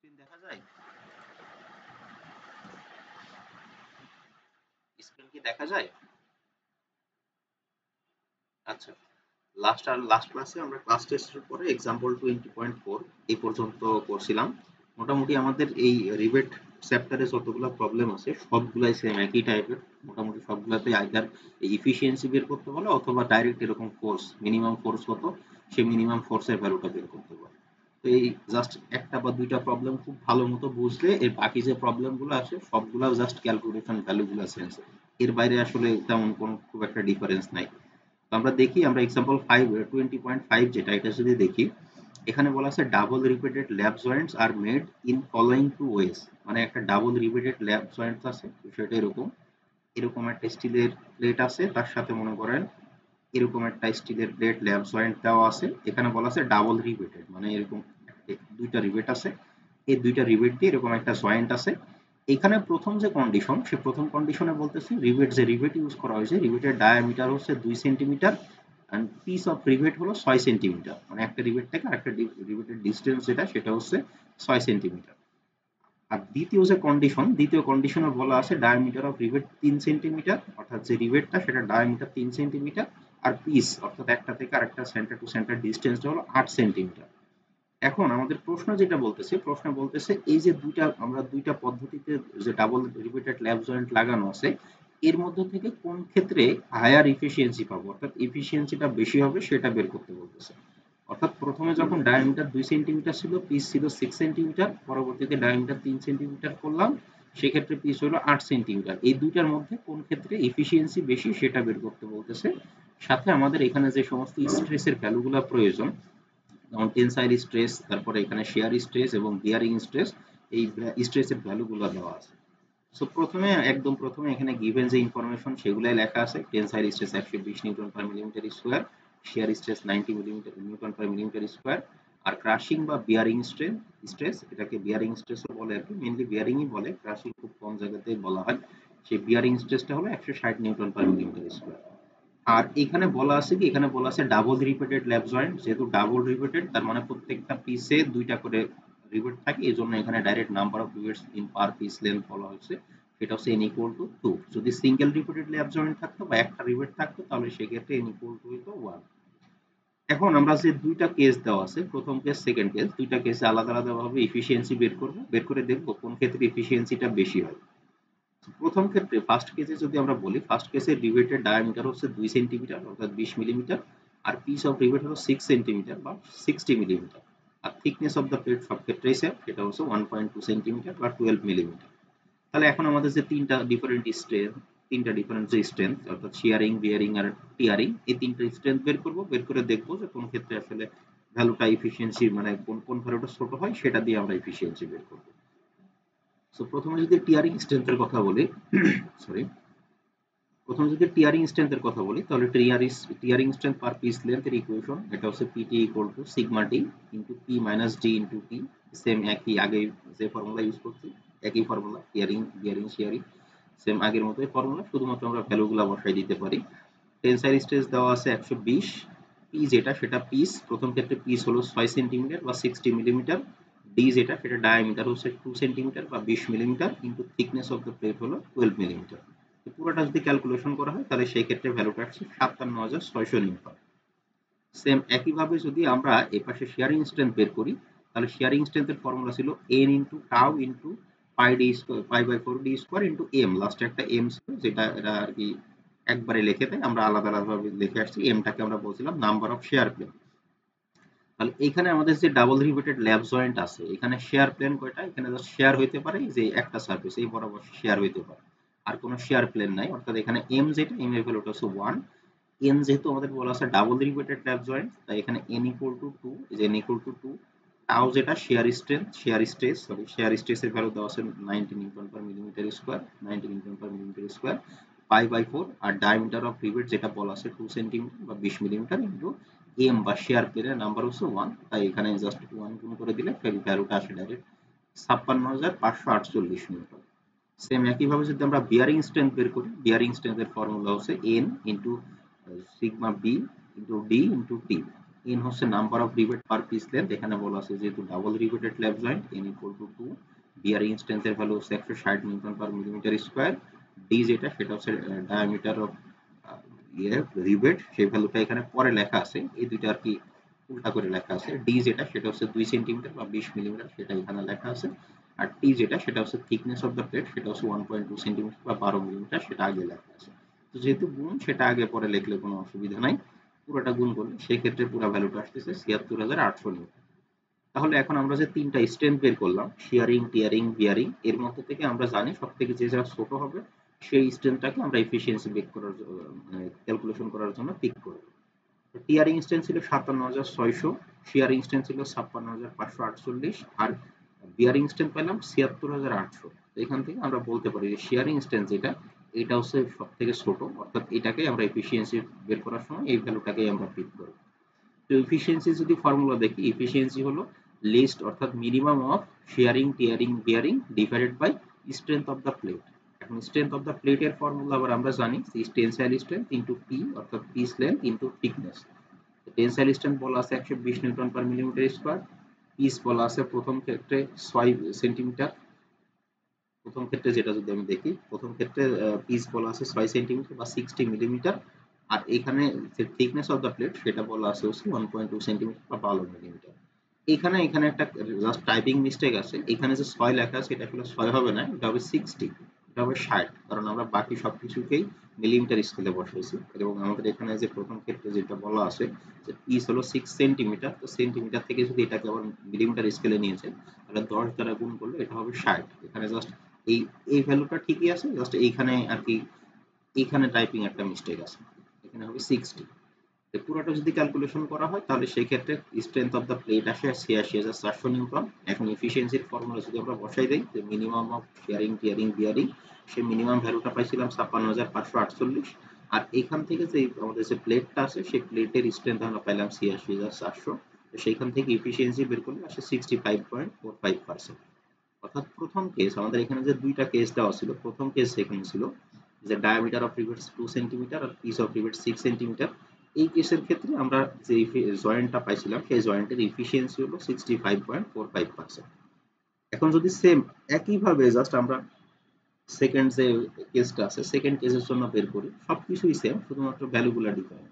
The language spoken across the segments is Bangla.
স্ক্রিন দেখা যায়? স্ক্রিন কি দেখা যায়? আচ্ছা। লাস্ট ক্লাসে আমরা ক্লাস টেস্টের পরে এক্সাম্পল 20.4 এই পর্যন্ত করছিলাম। মোটামুটি আমাদের এই রিবেট চ্যাপ্টারে যতগুলো প্রবলেম আছে সবগুলাই সেম একই টাইপের। মোটামুটি সবগুলাতে আইদার এফিসিয়েন্সি বের করতে বলে অথবা ডাইরেক্ট এরকম ফোর্স, মিনিমাম ফোর্স কত, সেই মিনিমাম ফোর্সের ভ্যালুটা বের করতে বলে। তো এই জাস্ট একটা বা দুইটা প্রবলেম খুব ভালো মতো বুঝলে এর বাকি যে প্রবলেমগুলো আসে সবগুলা জাস্ট ক্যালকুলেশন ভ্যালুগুলো চেঞ্জ। এর বাইরে আসলে তেমন কোনো খুব একটা ডিফারেন্স নাই। তো আমরা দেখি আমরা এক্সাম্পল 20.5 যেটা এটা যদি দেখি, এখানে বলা আছে double riveted lap joints are made in following two ways. মানে একটা ডাবল রিপিটেড ল্যাব জয়েন্টস আছে, সেটা এরকম এরকম একটা স্টিলের প্লেট আছে, তার সাথে মনে করেন এরকম একটা স্টিলের প্লেট ল্যাব জয়েন্ট দেওয়া আছে। এখানে বলা আছে ডাবল রিপিটেড, মানে এরকম দুইটা রিবেট আছে, এই দুইটা রিবেট দিয়ে এরকম একটা জয়েন্ট আছে। এখানে প্রথম যে কন্ডিশন, সে প্রথম কন্ডিশনে বলতেছি রিবেট, যে রিবেট ইউজ করা হয়েছে রিবেটের ডায়ামিটার হচ্ছে 2 centimetre and piece of rivet হলো 6 সেন্টিমিটার। মানে একটা রিবেট থেকে আরেকটা রিবেটের ডিস্টেন্স যেটা সেটা হচ্ছে 6 সেন্টিমিটার। আর দ্বিতীয় কন্ডিশনে বলা আছে ডায়ামিটার অফ রিবেট 3 সেন্টিমিটার, অর্থাৎ যে রিবেটটা সেটা ডায়ামিটার 3 সেন্টিমিটার, আর পিস অর্থাৎ একটা থেকে আরেকটা সেন্টার টু সেন্টার ডিস্টেন্সটা হলো 8 সেন্টিমিটার। এখন আমাদের প্রশ্ন বলতেছে এই যে আমরা দুইটা পদ্ধতিতে যে ডাবল রিপিটেড ল্যাব জয়েন্ট লাগানো আছে, এর মধ্যে থেকে কোন ক্ষেত্রে হায়ার এফিসিয়েন্সি পাবো, অর্থাৎ এফিসিয়েন্সিটা বেশি হবে সেটা বের করতে বলতেছে। অর্থাৎ প্রথমে যখন ডায়ামিটার 2 সেন্টিমিটার ছিল, পিস ছিল 6 সেন্টিমিটার, পরবর্তীতে ডায়ামিটার 3 সেন্টিমিটার করলাম, সেক্ষেত্রে পিস হলো 8 সেন্টিমিটার। এই দুইটার মধ্যে কোন ক্ষেত্রে এফিসিয়েন্সি বেশি সেটা বের করতে বলতেছে। সাথে আমাদের এখানে যে সমস্ত স্ট্রেসের ভ্যালুগুলো প্রয়োজন, যেমন টেনসাইল স্ট্রেস, তারপরে এখানে শেয়ার স্ট্রেস এবং বিয়ারিং স্ট্রেস, এই স্ট্রেসের ভ্যালুগুলো দেওয়া আছে। সো প্রথমে এখানে গিভেন যে ইনফরমেশন সেগুলাই লেখা আছে। Tensile stress 120 newton per millimetre square, shear stress 90 millimetre newton per millimetre square, আর ক্রাশিং বা বিয়ারিং স্ট্রেস এটাকে বিয়ারিং স্ট্রেসও বলে আর কি, মেইনলি বিয়ারিংই বলে, ক্রাশিং খুব কম জায়গাতেই বলা হয়। সেই বিয়ারিং স্ট্রেসটা হলো 160 নিউটন পার মিলিমিটার স্কয়ার। আর এখানে বলা আছে ডাবল রিপিটেড ল্যাব জয়েন্ট, যেহেতু ডাবল রিপিটেড তার মানে প্রত্যেকটা পিসে দুইটা করে রিপিট থাকে, এই জন্য এখানে direct number of repeats in per piece length বলা হয়েছে, সেটা হচ্ছে n ইকুয়াল টু 2। যদি সিঙ্গেল রিপিটেড ল্যাব জয়েন্ট থাকতো বা একটা রিপিট থাকতো তাহলে সেক্ষেত্রে n ইকুয়াল টু হইতো 1। এখন আমরা যে দুইটা কেস দেওয়া আছে, প্রথম কেস সেকেন্ড কেস, দুইটা কেসে আলাদা আলাদা ভাবে এফিসিয়েন্সি বের করে দেখবো কোন ক্ষেত্রে এফিসিয়েন্সিটা বেশি হয়। প্রথম ক্ষেত্রে ফার্স্ট কেসে যদি আমরা বলি, ফার্স্ট কেসে রিভেটের ডায়ামিটার হচ্ছে 2 সেন্টিমিটার অর্থাৎ 20 মিলিমিটার, আর পিস অফ রিভেট হলো 6 সেন্টিমিটার বা 60 মিলিমিটার, আর থিকনেস অফ দ্য প্লেট সব ক্ষেত্রেই সেম, সেটা হচ্ছে 1.2 সেন্টিমিটার বা 12 মিলিমিটার। তাহলে এখন আমাদের যে তিনটা ডিফারেন্ট যে স্ট্রেংথ, অর্থাৎ শিয়ারিং, বিয়ারিং আর টিয়ারিং, এই তিনটা স্ট্রেংথ বের করে দেখবো যে কোন ক্ষেত্রে আসলে ভ্যালুটা এফিসিয়েন্সি, মানে কোন কোন ভ্যালুটা ছোট হয় সেটা দিয়ে আমরা এফিসিয়েন্সি বের করবো। সো প্রথমে যদি টিয়ারিং স্ট্রেংথের কথা বলি, সরি, প্রথমে যদি টিয়ারিং স্ট্রেংথের কথা বলি তাহলে টিয়ারিং স্ট্রেংথ পার পিস লেন্থের ইকুয়েশন এটা হচ্ছে PT equal to sigma T into P minus D into T. Same একই আগে যে ফর্মুলা ইউজ করছি, একই formula, tearing bearing shearing, same আগের মতোই ফর্মুলা, শুধুমাত্র আমরা ভ্যালুগুলো বসাই দিতে পারি। টেনসাইল স্ট্রেস দেওয়া আছে 120, পি যেটা সেটা পিস, প্রথম ক্ষেত্রে পিস হলো 6 সেন্টিমিটার বা 60 মিলিমিটার, ডি যেটা সেটা ডায়ামিটার হচ্ছে 2 সেন্টিমিটার বা 20 মিলিমিটার, কিন্তু থিকনেস অফ দ্য প্লেট হলো 12 মিলিমিটার। পুরোটা যদি ক্যালকুলেশন করা হয় তাহলে সেই ক্ষেত্রে ভ্যালুটা আসছে 57,600 নিউটন। সেম একইভাবে যদি আমরা এপাশে শেয়ারিং স্ট্রেংথ বের করি, তাহলে শেয়ারিং স্ট্রেংথের ফর্মুলা ছিল n into tau into pi D square, pi by 4 D square into M, লাস্টে একটা এম ছিল যেটা এরা আর কি একবারে লিখে দেয়, আমরা আলাদা আলাদাভাবে লিখে আসছি। এমটাকে আমরা বলছিলাম নাম্বার অফ শেয়ার প্লেন। তাহলে এখানে আমাদের যে ডাবল রিপিটেড ল্যাব জয়েন্ট আছে, এখানে শেয়ার প্লেন কয়টা, এখানে জাস্ট শেয়ার হইতে পারে যে একটা সারফেস এই বরাবর শেয়ার হইতে পারে, আর কোনো শেয়ার প্লেন নাই। অর্থাৎ এখানে এম যেটা, এম এর ভ্যালুটা হচ্ছে 1। এন যেহেতু আমাদের বলা আছে ডাবল রিপিটেড ল্যাব জয়েন্ট, তাই এখানে n ইকুয়াল টু 2, যে n ইকুয়াল টু 2। টাও যেটা শেয়ার স্ট্রেস এর ভ্যালু দেওয়া আছে 90 newton per millimetre square, 90 newton per millimetre square, pi by 4, আর ডায়ামিটার অফ রিভেট যেটা বলা আছে 2 সেন্টিমিটার বা 20 মিলিমিটার ইনটু এম বা শেয়ার প্লেনের নাম্বার হচ্ছে 1, তাই এখানে জাস্ট 1 গুণ করে দিলে ভ্যালুটা আসে ডাইরেক্ট 56,548 নিউটন। সেম একইভাবে যদি আমরা বিয়ারিং স্ট্রেংথ বের করি, বিয়ারিং স্ট্রেংথের ফর্মুলা হচ্ছে n into sigma B into D into T. n হচ্ছে number of rivet per piece length, এখানে বলা আছে যেহেতু double riveted lap joint n equal to 2, bearing স্ট্রেংথের ভ্যালু হচ্ছে 160 newton per millimetre square, D যেটা সেটা হচ্ছে ডায়ামিটার অফ রিবেট, সেই ভ্যালুটা এখানে পরে লেখা আছে, এই দুইটা আর কি উল্টা করে লেখা আছে। ডি যেটা সেটা হচ্ছে 2 সেন্টিমিটার বা 20 মিলিমিটার, সেটা এখানে লেখা আছে। আর টি যেটা সেটা হচ্ছে থিকনেস অফ দ্য প্লেট, সেটা হচ্ছে 1.2 সেন্টিমিটার বা 12 মিলিমিটার, সেটা আগে লেখা আছে। তো যেহেতু গুণ সেটা আগে পরে লিখলে কোনো অসুবিধা নাই, পুরোটা গুণ করলে সেক্ষেত্রে পুরো ভ্যালুটা আসতেছে ৭৬,৮০০ নিউটন। তাহলে এখন আমরা যে তিনটা স্ট্রেংথ বের করলাম, শিয়ারিং, টিয়ারিং, বিয়ারিং, এর মধ্যে থেকে আমরা জানি সব থেকে যে যা ছোট হবে সেই স্ট্রেংথটাকে আমরা এফিসিয়েন্সি বের করার ক্যালকুলেশন করার জন্য পিক করব। টিয়ারিং স্ট্রেংথ ছিল ৫৭,৬০০, শিয়ারিং স্ট্রেংথ ছিল ৫৬,৫৪৮, আর বিয়ারিং স্ট্রেংথ পেলাম ৭৬,৮০০। এখান থেকে আমরা বলতে পারি যে শিয়ারিং স্ট্রেংথ যেটা, এটা হচ্ছে সব থেকে ছোট, অর্থাৎ এটাকে আমরা এফিসিয়েন্সি বের করার সময় এই ভ্যালুটাকেই আমরা পিক করব। তো এফিসিয়েন্সি যদি ফর্মুলা দেখি, এফিসিয়েন্সি হলো লিস্ট অর্থাৎ minimum of shearing, tearing, bearing divided by strength of the plate. এখন স্ট্রেংথ অফ দ্য প্লেটের ফর্মুলা আবার আমরা জানি টেনসাইল স্ট্রেংথ ইনটু পি অর্থাৎ piece length into thickness. Tensile strength বলা আছে 120 newton per millimetre square, piece বলা আছে প্রথম ক্ষেত্রে 6 সেন্টিমিটার, প্রথম ক্ষেত্রে যেটা যদি আমি দেখি, প্রথম ক্ষেত্রে পিস বলা আছে 6 সেন্টিমিটার বা 60 মিলিমিটার, আর এখানে যে থিকনেস অফ দ্য প্লেট সেটা বলা আছে হচ্ছে 1.2 সেন্টিমিটার বা 12 মিলিমিটার। এখানে একটা জাস্ট টাইপিং মিস্টেক আছে, এখানে যে 6 লেখা আছে এটা আসলে 6 হবে না, এটা হবে 60, এটা হবে 60, কারণ আমরা বাকি সবকিছুকেই মিলিমিটার স্কেলে বসাইছি। এবং আমাদের এখানে যে প্রথম ক্ষেত্রে যেটা বলা আছে যে পিস হলো 6 সেন্টিমিটার, তো সেন্টিমিটার থেকে যদি এটাকে আবার মিলিমিটার স্কেলে নিয়েছে তাহলে 10 দ্বারা গুণ করলে এটা হবে 60। এখানে জাস্ট এই এই ভ্যালুটা ঠিকই আছে, জাস্ট এইখানে আর কি এইখানে টাইপিং একটা মিস্টেক আছে, এখানে হবে 60। তো পুরোটা যদি ক্যালকুলেশন করা হয় তাহলে সেই ক্ষেত্রে স্ট্রেংথ অফ দ্য প্লেট আসে ৮৬,৪০০ নিউটন। এখন এফিসিয়েন্সির ফর্মুলা যদি আমরা বসাই দেই, যে minimum of shearing, tearing, bearing, সেই মিনিমাম ভ্যালুটা পাইছিলাম ৫৬,৫৪৮, আর এখান থেকে যে আমাদের যে প্লেটটা আছে সেই প্লেটের স্ট্রেংথ আমরা পাইলাম ৮৬,৪০০। সেইখান থেকে এফিসিয়েন্সি বের করলে আসে 65.45%। অর্থাৎ প্রথম কেস আমাদের এখানে যে দুইটা কেস দেওয়া ছিল, প্রথম কেস এখানে ছিল যে ডায়ামিটার অফ রিভেটস 2 সেন্টিমিটার আর পিস অফ রিভেট 6 সেন্টিমিটার। এই কেসের ক্ষেত্রে আমরা যে জয়েন্টটা পাইছিলাম সেই জয়েন্টের এফিসিয়েন্সি হলো 65.45%। এখন যদি সেম একইভাবে জাস্ট আমরা সেকেন্ড যে কেসটা আছে সেকেন্ড কেসের জন্য বের করি, সবকিছুই সেম, শুধুমাত্র ভ্যালুগুলো ডিফারেন্ট।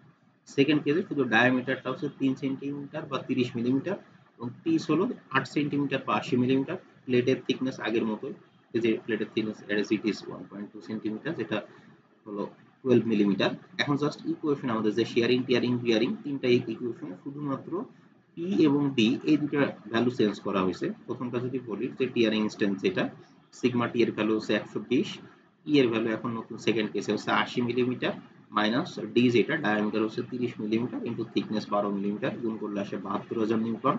সেকেন্ড কেসে শুধু ডায়ামিটারটা হচ্ছে 3 সেন্টিমিটার বা 30 মিলিমিটার এবং পিস হলো 8 সেন্টিমিটার বা 80 মিলিমিটার। প্লেটের থিকনেস আগের মতোই, এই যে প্লেটের thickness as it is 1.2 centimetre, যেটা হলো 12 মিলিমিটার। এখন জাস্ট ইকুয়েশন আমাদের যে শেয়ারিং, টিয়ারিং, বিয়ারিং তিনটা ইকুয়েশনে শুধুমাত্র পি এবং ডি এই দুটো ভ্যালু চেঞ্জ করা হয়েছে। প্রথমটা যদি বলি যে টিয়ারিং স্ট্রেংথ যেটা, সিগমা টি এর ভ্যালু হচ্ছে 120, ই এর ভ্যালু এখন নতুন সেকেন্ড কেসে হচ্ছে 80 মিলিমিটার, মাইনাস ডি যেটা ডায়ামিটার হচ্ছে 30 মিলিমিটার ইনটু থিকনেস 12 মিলিমিটার, গুণ করলে আসে ৭২,০০০ নিউটন।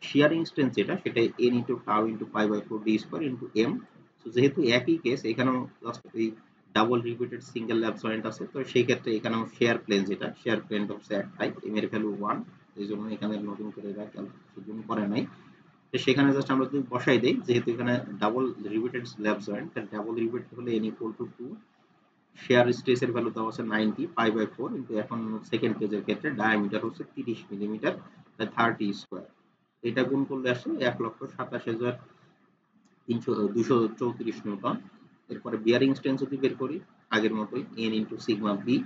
শেয়ারিং স্ট্রেংথ যেটা সেটা N into tau into pi by 4 D square into M. তো যেহেতু একই কেস, এখানেও জাস্ট এই double riveted single lap joint আছে, তো সেই ক্ষেত্রে এখানেও শেয়ার প্লেন যেটা, শেয়ার প্লেনটা হচ্ছে একটাই, এম এর ভ্যালু 1, এই জন্য এখানে নতুন করে গুণ করে নাই। তো সেখানে জাস্ট আমরা যদি বসাই দেই, যেহেতু এখানে ডাবল রিপিটেড স্ল্যাব জয়েন্ট, তাহলে ডাবল রিপিটেড হলে n ইকুয়াল টু 2, শেয়ার স্ট্রেসের ভ্যালু দেওয়া আছে 90 পাই বাই 4, কিন্তু এখন সেকেন্ড কেজের ক্ষেত্রে ডায়ামিটার হচ্ছে 30 মিলিমিটার, তাই 30 স্কয়ার, এটা গুণ করলে আসে ১,২৭,২34 নিউটন। এরপরে বিয়ারিং স্ট্রেংথ যদি বের করি আগের মতোই, n into sigma B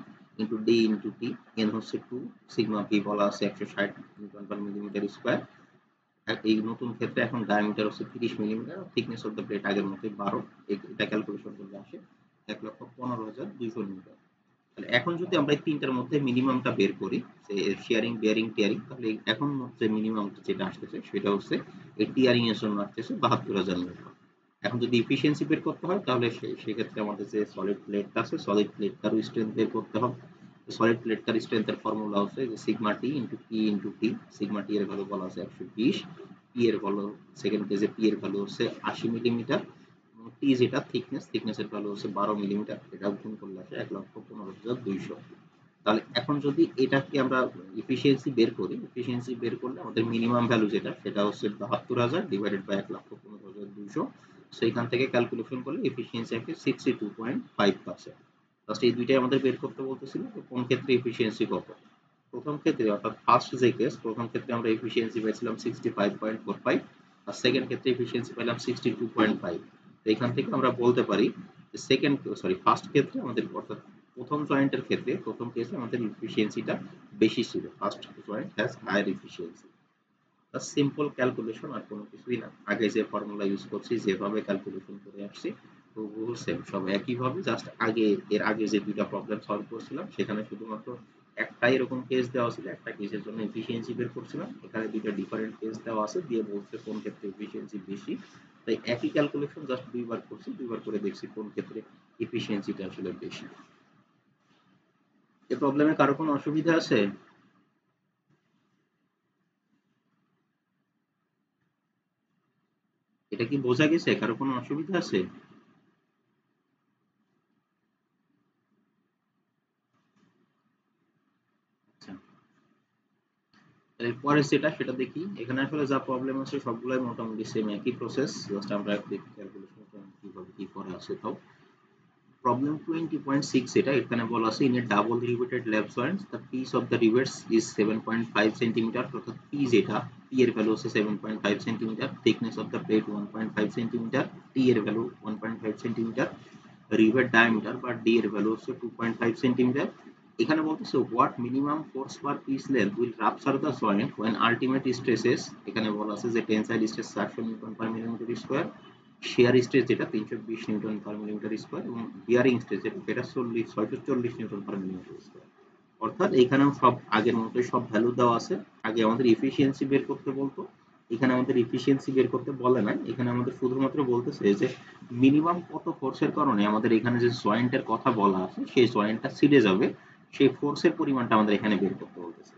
into D into T, n হচ্ছে 2, সিগমা বি বলা আছে ১৬০ নিউটন পার মিলিমিটার স্কয়ার। এই নতুন ক্ষেত্রে এখন ডায়ামিটার হচ্ছে 30 millimetre, thickness of the plate আগের মতোই 12, এটা ক্যালকুলেশন করলে আসে ১,১৫,২০০ নিউটন। তাহলে এখন যদি আমরা এই তিনটার মধ্যে মিনিমামটা বের করি, যে শেয়ারিং, বিয়ারিং, টিয়ারিং, তাহলে এখন যে মিনিমাম যেটা আসতেছে সেটা হচ্ছে এই টিয়ারিং এর জন্য আসতেছে ৭২,০০০ নিউটন। এখন যদি এফিসিয়েন্সি বের করতে হয় তাহলে সেক্ষেত্রে আমাদের যে সলিড প্লেটটা আছে, সলিড প্লেটটারও স্ট্রেংথ বের করতে হবে। সলিড প্লেটটার স্ট্রেংথের ফর্মুলা হচ্ছে যে sigma T into P into T. Sigma T এর ভ্যালু বলা আছে ১২০, পি এর ভ্যালু সেকেন্ড কেজে পি এর ভ্যালু হচ্ছে ৮০ মিলিমিটার, টি যেটা থিকনেসের ভ্যালু হচ্ছে 12 মিলিমিটার, এটা গুণ করলে আসে ১,১৫,২০০। তাহলে এখন যদি এটাকে আমরা এফিসিয়েন্সি বের করি, এফিসিয়েন্সি বের করলে আমাদের মিনিমাম ভ্যালু যেটা সেটা হচ্ছে ৭২,০০০ ডিভাইডেড বাই ১,১৫,২০০, সেইখান থেকে ক্যালকুলেশন করলে এফিসিয়েন্সি আসে 62.5%। জাস্ট এই দুইটাই আমাদের বের করতে বলতেছিল, তো কোন ক্ষেত্রে এফিসিয়েন্সি কত। প্রথম ক্ষেত্রে অর্থাৎ ফার্স্ট যে কেস, প্রথম ক্ষেত্রে আমরা এফিসিয়েন্সি পাইছিলাম 65.45 আর সেকেন্ড ক্ষেত্রে এফিসিয়েন্সি পেলাম 62.5। তো এখান থেকে আমরা বলতে পারি যে ফার্স্ট ক্ষেত্রে আমাদের অর্থাৎ প্রথম জয়েন্টের ক্ষেত্রে প্রথম কেসে আমাদের এফিসিয়েন্সিটা বেশি ছিল, first joint has higher efficiency. Simple calculation, আর কোনো কিছুই না। আগে যে ফর্মুলা ইউজ করছি, যেভাবে ক্যালকুলেশন করে আসছি হুবহু সেম, সব একইভাবে, জাস্ট এর আগে যে দুইটা প্রবলেম সলভ করছিলাম সেখানে শুধুমাত্র একটা এরকম কেস দেওয়া ছিল, একটা কেসের জন্য এফিসিয়েন্সি বের করছিলাম। এখানে দুইটা ডিফারেন্ট কেস দেওয়া আছে, দিয়ে বলছে কোন ক্ষেত্রে এফিসিয়েন্সি বেশি। তাই একই ক্যালকুলেশন জাস্ট দুইবার করছি, দুইবার করে দেখছি কোন ক্ষেত্রে এফিসিয়েন্সিটা আসলে বেশি। এই প্রবলেমে কারো কোনো অসুবিধা আছে? এটা কি বোঝা গেছে? কারো কোনো অসুবিধা আছে? আচ্ছা, এরপরে সেটা দেখি। এখানে আসলে যা প্রবলেম আছে সবগুলাই মোটামুটি সেম, একই প্রসেস, জাস্ট আমরা দেখি ক্যালকুলেশন কিভাবে কি করা আছে। তাও প্রবলেম 20.6, এটা এখানে বলা আছে in a double riveted lap joints the piece of the rivets is 7.5 centimetre, অর্থাৎ পি যেটা, পি এর ভ্যালু হচ্ছে 7.5 centimetre, thickness of the plate 1.5 centimetre, T এর ভ্যালু 1.5 সেন্টিমিটার, রিভেট ডায়ামিটার বা ডি এর ভ্যালু হচ্ছে 2.5 সেন্টিমিটার। এখানে বলতেছে what minimum force per piece length will rupture the joint when ultimate stresses, এখানে বলা আছে যে tensile stress 400 Newton per millimetre square, shear stress যেটা 320 নিউটন পার মিলিমিটার স্কয়ার, এবং বিয়ারিং স্ট্রেস যেটা 640 নিউটন পার মিলিমিটার স্কয়ার। অর্থাৎ এখানেও সব আগের মতোই সব ভ্যালু দেওয়া আছে। আগে আমাদের এফিসিয়েন্সি বের করতে বলতো, এখানে আমাদের এফিসিয়েন্সি বের করতে বলে নাই, এখানে আমাদের শুধুমাত্র বলতেছে যে মিনিমাম কত ফোর্সের কারণে আমাদের এখানে যে জয়েন্টের কথা বলা আছে সেই জয়েন্টটা ছিঁড়ে যাবে, সেই ফোর্সের পরিমাণটা আমাদের এখানে বের করতে বলতেছে।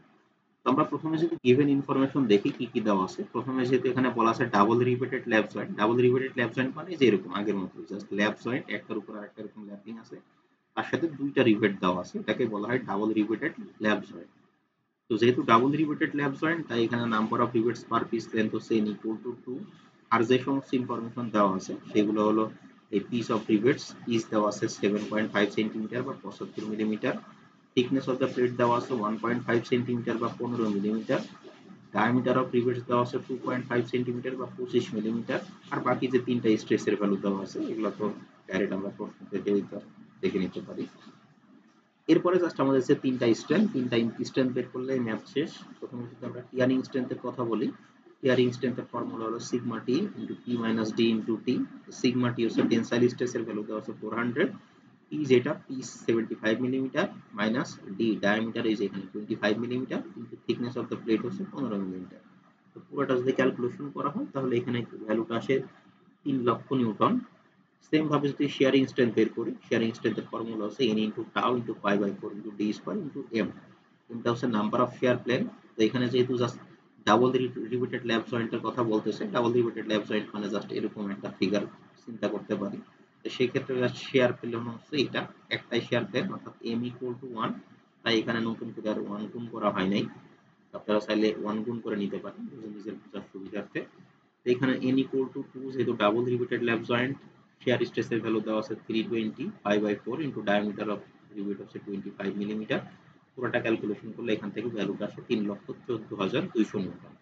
তো আমরা প্রথমে যদি গিভেন ইনফরমেশন দেখি কি কি দেওয়া আছে। প্রথমে যেহেতু এখানে বলা আছে double riveted lap joint, double riveted lap joint মানে যে এরকম আগের মতো জাস্ট ল্যাব জয়েন্ট, একটার উপর আরেকটা এরকম ল্যাপিং আছে, তার সাথে দুইটা রিভেট দেওয়া আছে, এটাকে বলা হয় ডাবল রিপিটেড ল্যাব জয়েন্ট। তো যেহেতু ডাবল রিপিটেড ল্যাব জয়েন্ট, তাই এখানে number of rivets per piece length হচ্ছে n equal to 2। আর যে সমস্ত ইনফরমেশন দেওয়া আছে সেগুলো হলো এই পিস অফ রিভেটস পিস দেওয়া আছে 7.5 সেন্টিমিটার বা 75 millimetre, thickness of the plate দেওয়া আছে 1.5 সেন্টিমিটার বা 15 মিলিমিটার, ডায়ামিটার অফ রিভেটস দেওয়া আছে 2.5 সেন্টিমিটার বা 25 মিলিমিটার। আর বাকি যে তিনটা স্ট্রেসের ভ্যালু দেওয়া আছে এগুলো তো ডাইরেক্ট আমরা প্রশ্ন থেকে দেখে নিতে পারি। এরপরে জাস্ট আমাদের যে তিনটা স্ট্রেন্থ বের করলে ম্যাথ শেষ। প্রথমে যদি আমরা টিয়ারিং স্ট্রেন্থের কথা বলি, টিয়ারিং স্ট্রেন্থের ফর্মুলা হলো sigma T into P minus D into T. Sigma T হচ্ছে টেনসাইল স্ট্রেসের ভ্যালু দেওয়া আছে 400, পি যেটা P 75 millimetre, minus D diameter এই যে এখানে 25 মিলিমিটার, কিন্তু থিকনেস অফ দ্য প্লেট হচ্ছে 15 মিলিমিটার। তো পুরোটা যদি ক্যালকুলেশন করা হয় তাহলে এখানে ভ্যালুটা আসে 3 লক্ষ নিউটন। সেম ভাবে যদি শেয়ারিং স্ট্রেন্থ বের করি, শেয়ারিং স্ট্রেন্থের ফর্মুলা হচ্ছে n into tau into pi by 4 into D square into M. এমটা হচ্ছে নাম্বার অফ শেয়ার প্লেন। তো এখানে যেহেতু জাস্ট ডাবল রিপিটেড ল্যাব জয়েন্টের কথা বলতেছে, ডাবল রিপিটেড ল্যাব জয়েন্ট মানে জাস্ট এরকম একটা ফিগার চিন্তা করতে পারি। তো সেই ক্ষেত্রে জাস্ট শেয়ার প্লেন হচ্ছে এটা, একটাই শেয়ার প্লেন অর্থাৎ m ইকুয়াল টু 1। তাই এখানে নতুন করে আর 1 গুণ করা হয় নাই, আপনারা চাইলে 1 গুণ করে নিতে পারেন নিজের বোঝার সুবিধার্থে। তো এখানে n equal to 2 যেহেতু double riveted lap joint, shear স্ট্রেসের ভ্যালু দেওয়া আছে 320 pi by 4 into diameter of rivet হচ্ছে 25 মিলিমিটার। পুরোটা ক্যালকুলেশন করলে এখান থেকে ভ্যালুটা আসে 3,14,200 নিউটন।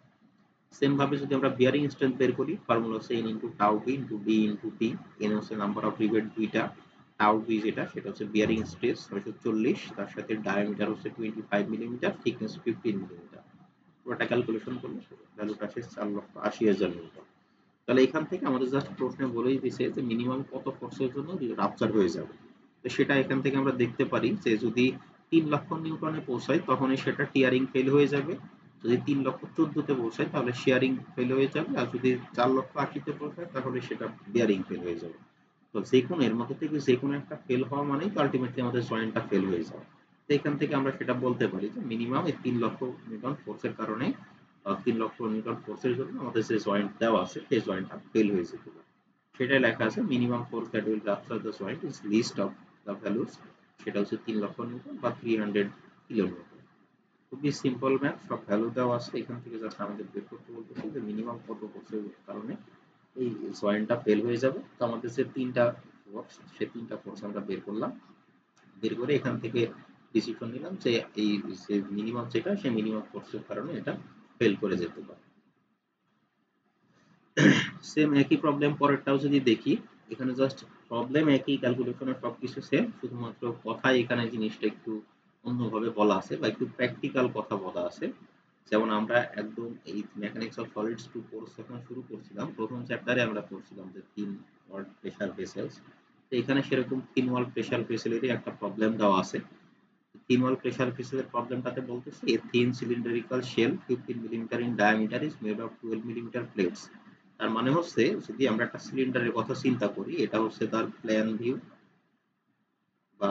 সেম ভাবে যদি আমরা বিয়ারিং স্ট্রেংথ বের করি, ফর্মুলা হচ্ছে n into tau B into D into T. n হচ্ছে নাম্বার অফ রিভেট দুইটা, টাউ বি যেটা সেটা হচ্ছে বিয়ারিং স্ট্রেস 640, তার সাথে ডায়ামিটার হচ্ছে 25 মিলিমিটার, থিকনেস 15 মিলিমিটার। পুরোটা ক্যালকুলেশন করলে ভ্যালুটা আসে 4,80,000 নিউটন। তাহলে এখান থেকে আমাদের জাস্ট প্রশ্নে বলেই দিছে যে মিনিমাম কত ফোর্সের জন্য রাপচার হয়ে যাবে। তো সেটা এখান থেকে আমরা দেখতে পারি যে যদি 3 লক্ষ নিউটনে পৌঁছায় তখনই সেটা টিয়ারিং ফেল হয়ে যাবে, যদি 3,14,000 তে পৌঁছায় তাহলে শেয়ারিং ফেল হয়ে যাবে, আর যদি 4,80,000 তে পৌঁছায় তাহলে সেটা বিয়ারিং ফেল হয়ে যাবে। তো যে কোনো এর মধ্যে থেকে যে কোনো একটা ফেল হওয়া মানেই তো আলটিমেটলি আমাদের জয়েন্টটা ফেল হয়ে যাওয়া। তো এখান থেকে আমরা সেটা বলতে পারি যে মিনিমাম এই 3 লক্ষ নিউটন ফোর্সের কারণে 3 লক্ষ নিউটন ফোর্সের জন্য আমাদের যে জয়েন্ট দেওয়া আছে সেই জয়েন্টটা ফেল হয়ে যেতে পারে। সেটাই লেখা আছে minimum force that will rupture the joint is least of the values, সেটা হচ্ছে 3 লক্ষ নিউটন বা 300 কিলোনিউটন। খুবই সিম্পল ম্যাথ, সব ভ্যালু দেওয়া আছে, এখান থেকে জাস্ট আমাদের বের করতে বলতেছে যে মিনিমাম কত ফোর্সের কারণে এই জয়েন্টটা ফেল হয়ে যাবে। তো আমাদের যে তিনটা ফোর্স, সেই তিনটা ফোর্স আমরা বের করলাম, বের করে এখান থেকে ডিসিশন নিলাম যে এই যে মিনিমাম যেটা সেই মিনিমাম ফোর্সের কারণে এটা ফেল করে যেতে পারে। সেম একই প্রবলেম পরেরটাও যদি দেখি, এখানে জাস্ট প্রবলেম একই, ক্যালকুলেশনের সবকিছু সেম, শুধুমাত্র কথায় এখানে জিনিসটা একটু অন্যভাবে বলা আছে বা একটু প্র্যাকটিক্যাল কথা বলা আছে। যেমন আমরা একদম এই মেকানিক্স অফ সলিডস 2 কোর্স যখন শুরু করছিলাম, প্রথম চ্যাপ্টারে আমরা পড়ছিলাম যে 3 ওয়ার্ল্ড প্রেসার ভেসেলস। তো এখানে সেরকম 3 ওয়ার্ল্ড প্রেসার ভেসেলেরই একটা প্রবলেম দেওয়া আছে। 3 ওয়ার্ল্ড প্রেসার ভেসেলের প্রবলেমটাতে বলতেছে a thin cylindrical shell 15 millimetre in diameter is made of 12 millimetre plates. তার মানে হচ্ছে যদি আমরা একটা সিলিন্ডারের কথা চিন্তা করি, এটা হচ্ছে তার প্ল্যান ভিউ বা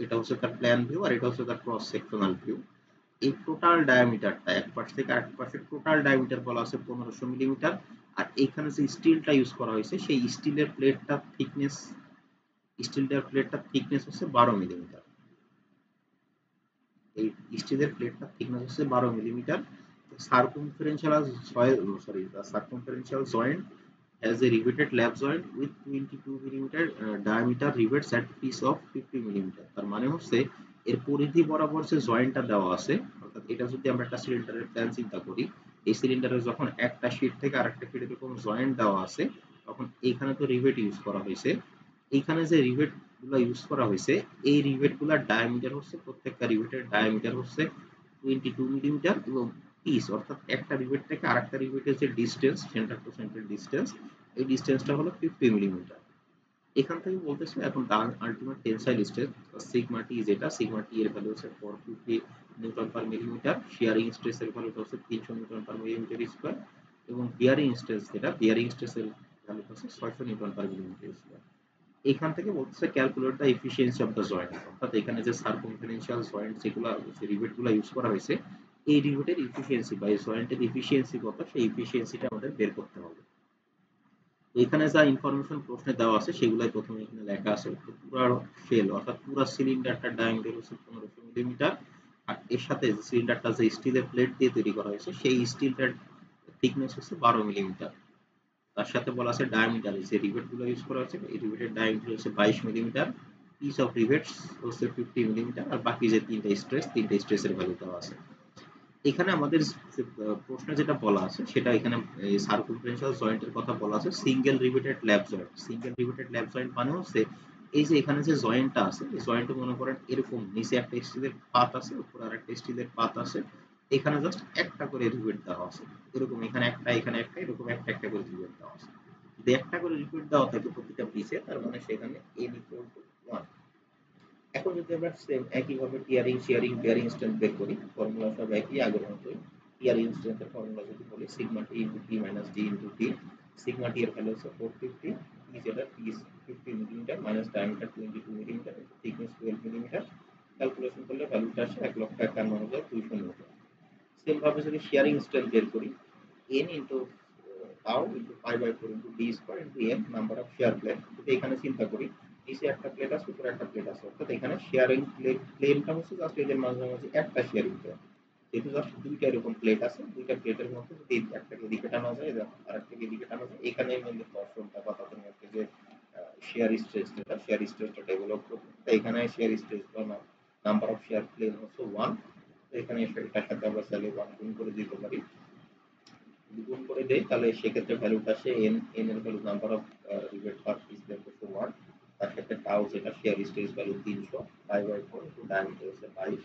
এটা হচ্ছে তার প্ল্যান ভিউ আর এটা হচ্ছে তার ক্রস সেকশনাল ভিউ। এই টোটাল ডায়ামিটারটা এক পাশ থেকে আরেক পাশে টোটাল ডায়ামিটার বলা আছে 1500 মিলিমিটার। আর এখানে যে স্টিলটা ইউজ করা হয়েছে সেই স্টিলের প্লেটটার থিকনেস হচ্ছে 12 মিলিমিটার। এই স্টিলের প্লেটটার থিকনেস হচ্ছে 12 millimetre. Circumferential circumferential joint has a riveted lap joint with 22 millimetre diameter rivets at piece of 50 millimetre. তার মানে হচ্ছে এর পরিধি বরাবর যে জয়েন্টটা দেওয়া আছে, অর্থাৎ এটা যদি আমরা একটা সিলিন্ডারের প্ল্যান চিন্তা করি, এই সিলিন্ডারে যখন একটা শীট থেকে আরেকটা শীটে এরকম জয়েন্ট দেওয়া আছে, তখন এইখানে তো রিভেট ইউজ করা হয়েছে। এইখানে যে রিভেট গুলা ইউজ করা হয়েছে, এই রিভেট গুলার ডায়ামিটার হচ্ছে, প্রত্যেকটা রিভেটের ডায়ামিটার হচ্ছে 22 মিলিমিটার এবং পিস অর্থাৎ একটা রিভেট থেকে আরেকটা রিভেটের যে distance, centre to centre distance, এই ডিসটেন্সটা হলো 50 মিলিমিটার। এখান থেকে বলতেছে এখন ultimate tensile stress sigma T, যেটা সিগমা টি এর ভ্যালু হচ্ছে 450 newton per millimetre, shearing stress এর ভ্যালু হচ্ছে 300 নিউটন পার মিলিমিটার স্কয়ার এবং বিয়ারিং স্ট্রেসের ভ্যালু হচ্ছে 600 নিউটন পার মিলিমিটার স্কয়ার। এখান থেকে বলতেছে calculate the efficiency of the joint, অর্থাৎ এখানে যে সার্কামফারেন্সিয়াল জয়েন্ট যেগুলো যে রিভেটগুলো ইউজ করা হয়েছে, এই রিভেটের এফিসিয়েন্সি বা এই জয়েন্টের এফিসিয়েন্সি কত, সেই এফিসিয়েন্সিটা আমাদের বের করতে হবে। এখানে যা ইনফরমেশন প্রশ্নে দেওয়া আছে সেগুলাই প্রথমে এখানে লেখা আছে। পুরো শেল অর্থাৎ পুরো সিলিন্ডারটার ডায়ামিটার হচ্ছে 1500 মিলিমিটার। আর এর সাথে সিলিন্ডারটা যে স্টিলের প্লেট দিয়ে তৈরি করা হয়েছে সেই স্টিলটার থিকনেস হচ্ছে 12 মিলিমিটার। তার সাথে বলা আছে ডায়ামিটার, যে রিভেট গুলো ইউজ করা হচ্ছে এই রিভেটের ডায়ামিটার হচ্ছে 22 মিলিমিটার, পিস অফ রিভেটস হচ্ছে 50 মিলিমিটার, আর বাকি যে তিনটা স্ট্রেসের ভ্যালু দেওয়া আছে। এখানে আমাদের প্রশ্নে যেটা বলা আছে সেটা এখানে সার্কামফারেন্সিয়াল জয়েন্টের কথা বলা আছে সিঙ্গেল রিভেটেড ল্যাপ জয়েন্ট। সিঙ্গেল রিভেটেড ল্যাপ জয়েন্ট মানে হচ্ছে এই যে এখানে যে জয়েন্টটা আছে, এই জয়েন্টে মনে করেন এরকম নিচে একটা স্টিলের পাত আছে, উপরে আরেকটা স্টিলের পাত আছে, এখানে জাস্ট একটা করে রিভেট দেওয়া আছে, এরকম এখানে একটা এরকম একটা একটা করে রিভেট দেওয়া আছে। যদি একটা করে রিভেট দেওয়া থাকে প্রতিটা পিসে, তার মানে সেখানে n equal to 1। এখন যদি আমরা সেম একইভাবে টিয়ারিং শেয়ারিং বিয়ারিং স্ট্রেংথ বের করি, ফর্মুলা সব একই আগের মতোই। টিয়ারিং স্ট্রেংথের ফর্মুলা যদি বলি sigma T into T minus D into T. Sigma T এর ভ্যালু হচ্ছে 450, টি যেটা T is 50 millimetre minus diameter 22 millimetre, thickness 12 millimetre. Calculation করলে ভ্যালুটা আসে 1,51,200 নিউটন। সেম ভাবে যদি শেয়ারিং স্ট্রেংথ বের করি, n into tau into pi by 4 into D square into n number of shear plate. যদি এখানে চিন্তা করি, নিচে একটা প্লেট আছে, উপরে একটা প্লেট আছে, অর্থাৎ এখানে শেয়ারিং প্লেনটা হচ্ছে জাস্ট এদের মাঝামাঝি একটা শেয়ারিং প্লেন। যেহেতু জাস্ট দুইটা এরকম প্লেট আছে, দুইটা প্লেটের মধ্যে যদি একটাকে এদিকে টানা যায় আর একটাকে এদিকে টানা যায়, এখানে মেনলি টর্শনটা বা তাদের মধ্যে যে শেয়ার স্ট্রেসটা ডেভেলপ করবে। তাই এখানে শেয়ার স্ট্রেস বা নাম্বার অফ শেয়ার প্লেন হচ্ছে 1। এখানে এটার সাথে আমরা চাইলে 1 গুণ করে দিতে পারি। যদি গুণ করে দেই তাহলে সেক্ষেত্রে ভ্যালুটা আসে n এর value number of rivet per piece হচ্ছে 1। তার সাথে টাউ যেটা shear stress value 300, pi by 4 into diameter হচ্ছে 22,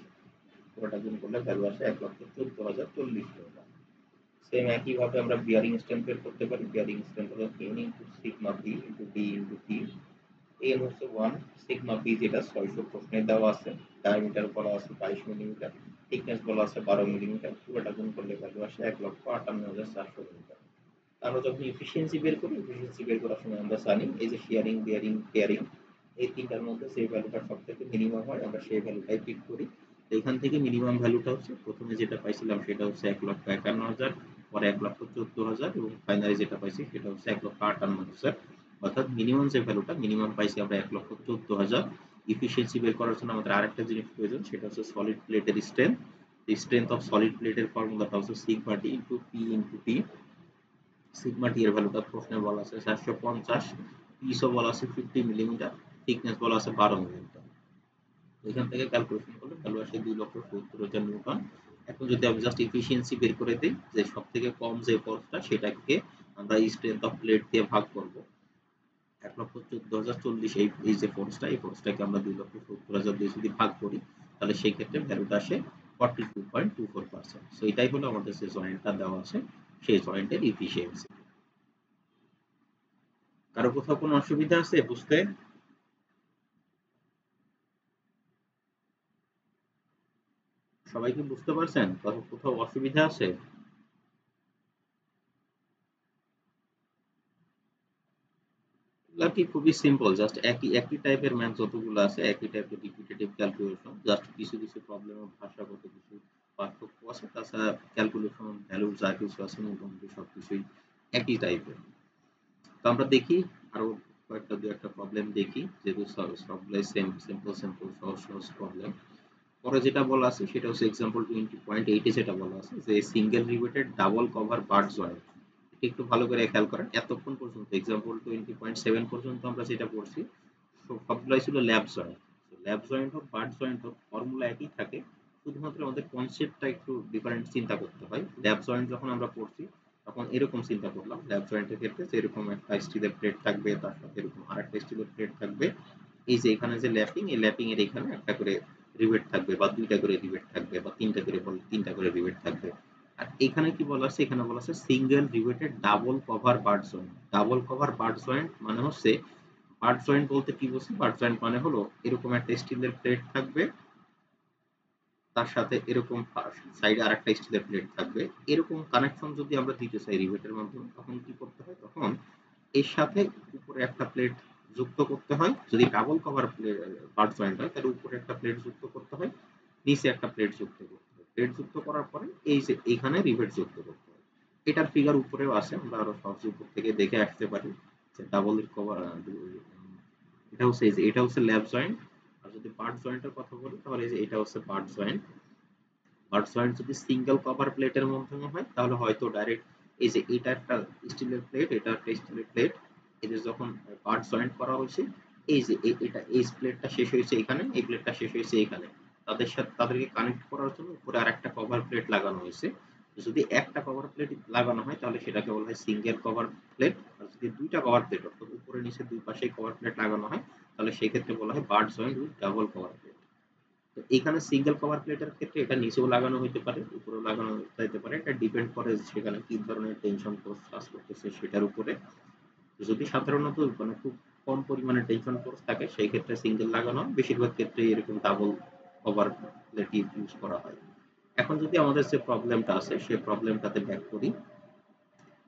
পুরোটা গুণ করলে ভ্যালু আসে 1,14,040 নিউটন। সেম একইভাবে আমরা বিয়ারিং স্ট্রেংথ বের করতে পারি। বিয়ারিং স্ট্রেংথ হলো n into sigma B into D into T. n হচ্ছে 1, সিগমা বি যেটা 600 প্রশ্নে দেওয়া আছে, ডায়ামিটার বলা আছে 22 মিলিমিটার, থিকনেস বলা আছে 12 মিলিমিটার, পুরোটা গুণ করলে ভ্যালু আসে 1,58,400 নিউটন। আমরা যখন এফিসিয়েন্সি বের করি, এফিসিয়েন্সি বের করার সময় আমরা জানি এই যে শেয়ারিং বিয়ারিং টিয়ারিং এই তিনটার মধ্যে যে ভ্যালুটা সব থেকে মিনিমাম হয় আমরা সেই ভ্যালুটাই পিক করি। তো এখান থেকে মিনিমাম ভ্যালুটা হচ্ছে প্রথমে যেটা পাইছিলাম সেটা হচ্ছে 1,51,000, পরে 1,14,000 এবং ফাইনালি যেটা পাইছি সেটা হচ্ছে 1,58,000। অর্থাৎ মিনিমাম যে ভ্যালুটা মিনিমাম পাইছি আমরা 1,14,000। এফিসিয়েন্সি বের করার জন্য আমাদের আরেকটা জিনিস প্রয়োজন, সেটা হচ্ছে সলিড প্লেটের স্ট্রেংথ। স্ট্রেংথ অফ সলিড প্লেটের ফর্মুলাটা হচ্ছে sigma D into P into T. Sigma T এর ভ্যালুটা প্রশ্নে বলা আছে 450, পিসও বলা আছে 50 মিলিমিটার, থিকনেস বলা আছে 12 মিলিমিটার। এখান থেকে ক্যালকুলেশন করলে ভ্যালু আসে 2,70,000 নিউটন। এখন যদি আমি জাস্ট এফিসিয়েন্সি বের করে দিই যে সব থেকে কম যে ফোর্সটা সেটাকে আমরা স্ট্রেংথ অফ প্লেট দিয়ে ভাগ করব, 1,14,040 এই যে ফোর্সটা, এই ফোর্সটাকে আমরা 2,70,000 দিয়ে যদি ভাগ করি তাহলে সেই ক্ষেত্রে ভ্যালুটা আসে 42.24%। সো এটাই হলো আমাদের যে জয়েন্টটা দেওয়া আছে সেই জয়েন্টের এফিসিয়েন্সি। কারো কোথাও কোনো অসুবিধা আছে বুঝতে? সবাই কি বুঝতে পারছেন? কারো কোথাও অসুবিধা আছে? এগুলা কি খুবই সিম্পল, জাস্ট একই একই টাইপের ম্যাথ যতগুলো আছে একই টাইপের রিপিটেটিভ ক্যালকুলেশন, জাস্ট কিছু কিছু প্রবলেমের ভাষাগত কিছু পার্থক্য আছে, তাছাড়া ক্যালকুলেশন ভ্যালু যা কিছু আছে মোটামুটি সবকিছুই একই টাইপের। তো আমরা দেখি আরো কয়েকটা দু একটা প্রবলেম দেখি, যেহেতু সবগুলাই সিম্পল সিম্পল সহজ সহজ প্রবলেম। পরে যেটা বলা আছে সেটা হচ্ছে এক্সাম্পল 20.8 এ যেটা বলা আছে যে সিঙ্গেল রিভেটেড ডাবল কভার বার জয়েন্ট। একটু ভালো করে খেয়াল করেন, এতক্ষণ পর্যন্ত এক্সাম্পল 20.7 পর্যন্ত আমরা যেটা পড়ছি সবগুলাই ছিল ল্যাব জয়েন্ট। ল্যাব জয়েন্ট হোক বার জয়েন্ট হোক ফর্মুলা একই থাকে, শুধুমাত্র আমাদের কনসেপ্টটা একটু ডিফারেন্ট চিন্তা করতে হয়। ল্যাব জয়েন্ট যখন আমরা পড়ছি তখন এরকম চিন্তা করলাম ল্যাব জয়েন্টের ক্ষেত্রে যে এরকম একটা স্টিলের প্লেট থাকবে, তার সাথে এরকম আরেকটা স্টিলের প্লেট থাকবে, এই যে এখানে যে ল্যাপিং, এই ল্যাপিং এর এখানে একটা করে রিভেট থাকবে বা দুইটা করে রিভেট থাকবে বা তিনটা করে তিনটা করে রিভেট থাকবে। আর এখানে কি বলা আছে, এখানে বলা আছে single riveted double cover bird joint. Double cover bird joint মানে হচ্ছে, বার্ড জয়েন্ট বলতে কি বলছি, বার্ড জয়েন্ট মানে হলো এরকম একটা স্টিলের প্লেট থাকবে, তার সাথে এরকম সাইডে আরেকটা স্টিলের প্লেট থাকবে। এরকম কানেকশন যদি আমরা দিতে চাই রিভেটের মাধ্যমে তখন কি করতে হয়, তখন এর সাথে উপরে একটা প্লেট যুক্ত করতে হয়। যদি ডাবল কভার বার্ড জয়েন্ট হয় তাহলে উপরে একটা প্লেট যুক্ত করতে হয়, নিচে একটা প্লেট যুক্ত করতে হয়। প্লেট যুক্ত করার পরে এই যে এখানে রিভেট যুক্ত করতে হয়। এটার ফিগার উপরেও আছে, আমরা আরো সহজে উপর থেকে দেখে আসতে পারি যে ডাবল কভার, এটা হচ্ছে এই যে এটা হচ্ছে ল্যাব জয়েন্ট। আর যদি বার্ড জয়েন্টের কথা বলি তাহলে এই যে এটা হচ্ছে বার্ড জয়েন্ট। বার্ড জয়েন্ট যদি সিঙ্গেল কভার প্লেটের মাধ্যমে হয় তাহলে হয়তো ডাইরেক্ট এই যে এটা একটা স্টিলের প্লেট, এটা একটা স্টিলের প্লেট, এদের যখন বার্ড জয়েন্ট করা হয়েছে এই যে এটা এই প্লেটটা শেষ হয়েছে এখানে, এই প্লেটটা শেষ হয়েছে এখানে, তাদের সাথে তাদেরকে কানেক্ট করার জন্য উপরে আরেকটা কভার প্লেট লাগানো হয়েছে। যদি একটা কভার প্লেট লাগানো হয় তাহলে সেটাকে বলা হয় সিঙ্গেল কভার প্লেট। আর যদি দুইটা কভার প্লেট অর্থাৎ উপরে নিচে দুই পাশে কভার প্লেট লাগানো হয় তাহলে সেই ক্ষেত্রে বলা হয় bird joint with double cover plate. তো এখানে সিঙ্গেল কভার প্লেটের ক্ষেত্রে এটা নিচেও লাগানো হইতে পারে, উপরেও লাগানো যাইতে পারে, এটা ডিপেন্ড করে সেখানে কি ধরনের টেনশন ফোর্স কাজ করতেছে সেটার উপরে। যদি সাধারণত মানে খুব কম পরিমাণে টেনশন ফোর্স থাকে সেই ক্ষেত্রে সিঙ্গেল লাগানো হয়, বেশিরভাগ ক্ষেত্রে এরকম ডাবল কভার প্লেট ইউজ করা হয়। এখন যদি আমাদের যে প্রবলেমটা আছে সেই প্রবলেমটাতে ব্যাক করি,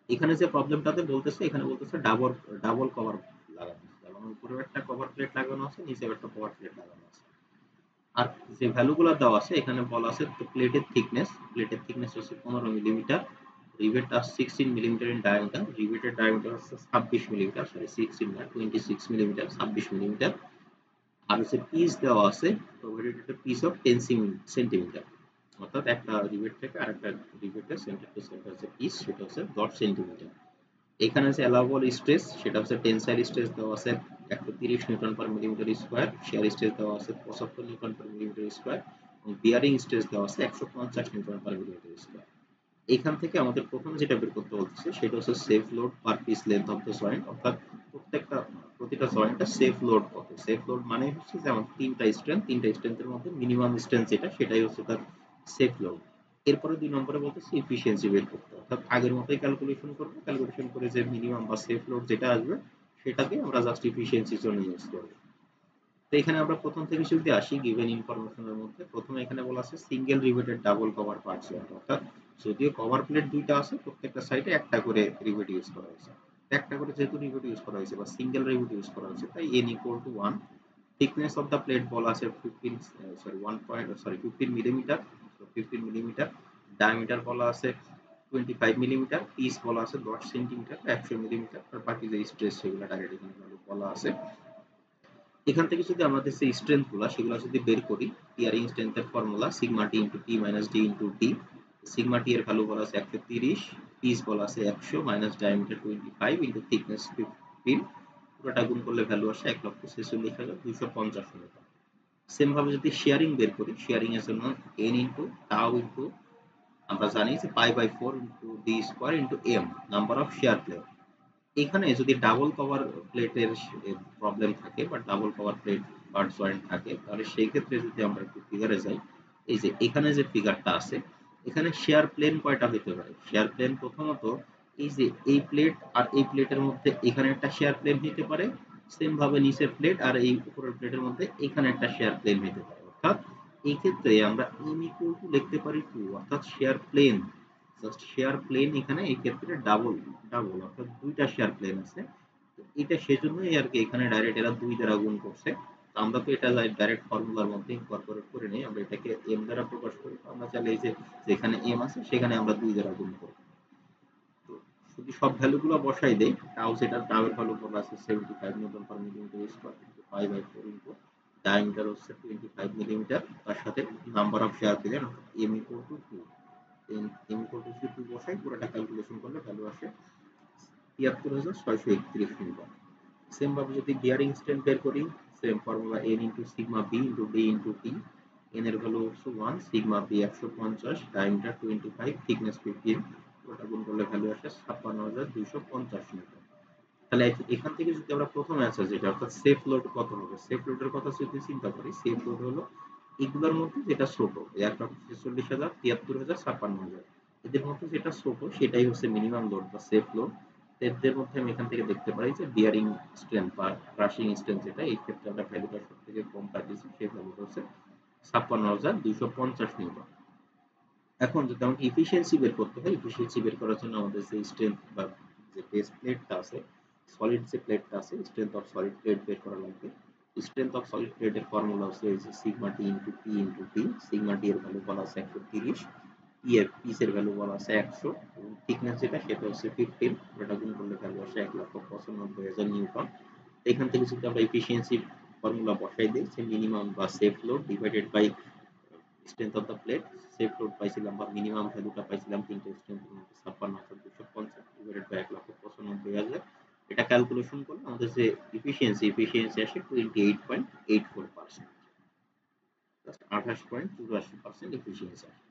এখানে যে প্রবলেমটাতে বলতেছে, এখানে বলতেছে ডাবল ডাবল কভার লাগানো আছে, যেমন উপরেও একটা কভার প্লেট লাগানো আছে, নিচেও একটা কভার প্লেট লাগানো আছে। আর যে ভ্যালুগুলো দেওয়া আছে এখানে বলা আছে প্লেটের থিকনেস হচ্ছে 15 মিলিমিটার, রিভেট আর 16 মিলিমিটার ইন ডায়ামিটার, রিভেটের ডায়ামিটার হচ্ছে 26 মিলিমিটার, সরি 16 না 26 মিলিমিটার, 26 মিলিমিটার। আর হচ্ছে পিস দেওয়া আছে, প্রোভাইডেড একটা পিস অফ 10 সেন্টিমিটার, অর্থাৎ একটা রিভেট থেকে আরেকটা রিভেটের সেন্টার টু সেন্টার যে পিস সেটা হচ্ছে 10 সেন্টিমিটার। এখানে আছে অ্যালাউবল স্ট্রেস, সেটা হচ্ছে টেনসাইল স্ট্রেস দেওয়া আছে 130 Newton per millimetre square, shear stress দেওয়া আছে 75 নিউটন পার মিলিমিটার স্কয়ার, এবং বিয়ারিং স্ট্রেস দেওয়া আছে 150 নিউটন পার মিলিমিটার স্কয়ার। এখান থেকে আমাদের প্রথম যেটা বের করতে বলছে সেটা হচ্ছে safe load per piece length of the joint, অর্থাৎ প্রতিটা জয়েন্টের সেফ লোড কত। সেফ লোড মানে হচ্ছে যে আমাদের তিনটা স্ট্রেন্থের মধ্যে মিনিমাম স্ট্রেন্থ যেটা সেটাই হচ্ছে তার সেফ লোড। এরপরে 2 নম্বরে বলতেছি এফিসিয়েন্সি বের করতে, অর্থাৎ আগের মতোই ক্যালকুলেশন করবো, ক্যালকুলেশন করে যে মিনিমাম বা সেফ লোড যেটা আসবে সেটাকে আমরা জাস্ট এফিসিয়েন্সির জন্য ইউজ করবো। তো এখানে আমরা প্রথম থেকে যদি আসি গিভেন ইনফরমেশনের মধ্যে, প্রথমে এখানে বলা আছে single riveted double cover parts, অর্থাৎ যদিও কভার প্লেট দুইটা আছে প্রত্যেকটা সাইডে একটা করে রিভেট ইউজ করা হয়েছে, একটা করে যেহেতু রিভেট ইউজ করা হয়েছে বা সিঙ্গেল রিভেট ইউজ করা হয়েছে তাই n equal two 1। Thickness of the plate বলা আছে 15 মিলিমিটার, 15 মিলিমিটার। ডায়ামিটার বলা আছে 25 মিলিমিটার, পিস বলা আছে 10 সেন্টিমিটার, 100 মিলিমিটার। আর বাকি যে স্ট্রেস সেগুলো ডাইরেক্ট এখানে বলা আছে। এখান থেকে যদি আমাদের সেই স্ট্রেংথ গুলা সেগুলো যদি বের করি, টিয়ারিং স্ট্রেংথের formula sigma T into T minus D into T. Sigma T এর ভ্যালু বলা আছে 130, পিস বলা আছে 100 মাইনাস ডায়ামিটার 25 ইনটু থিকনেস 15, পুরোটা গুণ করলে ভ্যালু আসে 1,46,250 নিউটন। সেম ভাবে যদি শেয়ারিং বের করি, শেয়ারিং এর জন্য n ইনটু টাউ ইনটু আমরা জানি যে pi by 4 into D square into M number of shear plane. এখানে যদি ডাবল কভার প্লেটের প্রবলেম থাকে বা double cover plate butt joint থাকে, তাহলে সেই ক্ষেত্রে যদি আমরা একটু ফিগারে যাই, এই যে এখানে যে ফিগারটা আছে, এখানে শেয়ার প্লেন কয়টা হতে পারে? শেয়ার প্লেন প্রথমত এই যে এই প্লেট আর এই প্লেটের মধ্যে এখানে একটা শেয়ার প্লেন হতে পারে, সেম ভাবে নিচের প্লেট আর এই উপরের প্লেটের মধ্যে এখানে একটা শেয়ার প্লেন হতে পারে। অর্থাৎ এই ক্ষেত্রে আমরা m ইকুয়াল টু লিখতে পারি 2, অর্থাৎ shear plane, just shear plane এখানে এই ক্ষেত্রে ডাবল, ডাবল অর্থাৎ দুইটা শেয়ার প্লেন আছে। তো এটা সেজন্যই আর কি এখানে ডাইরেক্ট এরা 2 দ্বারা গুণ করছে। তো আমরা তো এটা ডাইরেক্ট ফর্মুলার মধ্যে ইনকর্পোরেট করে নেই, আমরা এটাকে m দ্বারা প্রকাশ করি। তো আমরা চাইলে এই যে যেখানে m আছে সেখানে আমরা 2 দ্বারা গুণ করব। তো যদি সব ভ্যালুগুলো বসাই দেই, টাউ যেটা টাউ এর ভ্যালু বলা আছে 75 newton per millimetre square into pi by 4 into diameter হচ্ছে 25 মিলিমিটার, তার সাথে নাম্বার অফ শেয়ার প্লেন অর্থাৎ m equal to 2। m equal to 2 বসাই, পুরোটা ক্যালকুলেশন করলে ভ্যালু আসে 73,631 নিউটন। সেম ভাবে যদি বিয়ারিং স্ট্রেন্থ বের করি, same formula n into sigma b into d into t, n এর ভ্যালু হচ্ছে 1, সিগমা b 150, ডায়ামিটার 25, থিকনেস 15, ওটা গুণ করলে ভ্যালু আসে 56,250 নিউটন। তাহলে এখান থেকে যদি আমরা প্রথম অ্যান্সার যেটা অর্থাৎ সেফ লোড কত হবে, সেফ লোডের কথা যদি চিন্তা করি, সেফ লোড হলো এগুলোর মধ্যে যেটা ছোট, 1,46,000, 73,000, 56,000, এদের মধ্যে যেটা ছোট সেটাই হচ্ছে মিনিমাম লোড বা সেফ লোড। এদের মধ্যে আমি এখান থেকে দেখতে পাই যে বিয়ারিং স্ট্রেন্থ বা ক্রাশিং স্ট্রেন্থ যেটা, এই ক্ষেত্রে আমরা ভ্যালুটা সব থেকে কম পাইতেছি, সেই ভ্যালুটা হচ্ছে 56,250 নিউটন। এখন যদি আমাকে এফিসিয়েন্সি বের করতে হয়, এফিসিয়েন্সি বের করার জন্য আমাদের যে স্ট্রেংথ বা যে বেস প্লেটটা আছে, সলিড যে প্লেটটা আছে, স্ট্রেংথ অফ সলিড প্লেট বের করা লাগবে। স্ট্রেংথ অফ সলিড প্লেটের ফর্মুলা হচ্ছে এই যে sigma T into P into T. Sigma T এর ভ্যালু বলা আছে 130, পি এর পিস এর ভ্যালু বলা আছে 100, এবং থিকনেস যেটা সেটা হচ্ছে 15, এটা গুণ করলে ভ্যালু আসে 1,95,000 নিউটন। এখান থেকে যদি আমরা এফিসিয়েন্সি ফর্মুলা বসাই দিই, যে মিনিমাম বা safe load divided by strength of the plate, safe load পাইছিলাম বা মিনিমাম ভ্যালুটা পাইছিলাম তিনটে স্ট্রেংথের মধ্যে 56,250 ডিভাইডেড বাই 1,95,000, এটা ক্যালকুলেশন করলে আমাদের যে এফিসিয়েন্সি আসে 28.84%, জাস্ট 28.84% এফিসিয়েন্সি আসে।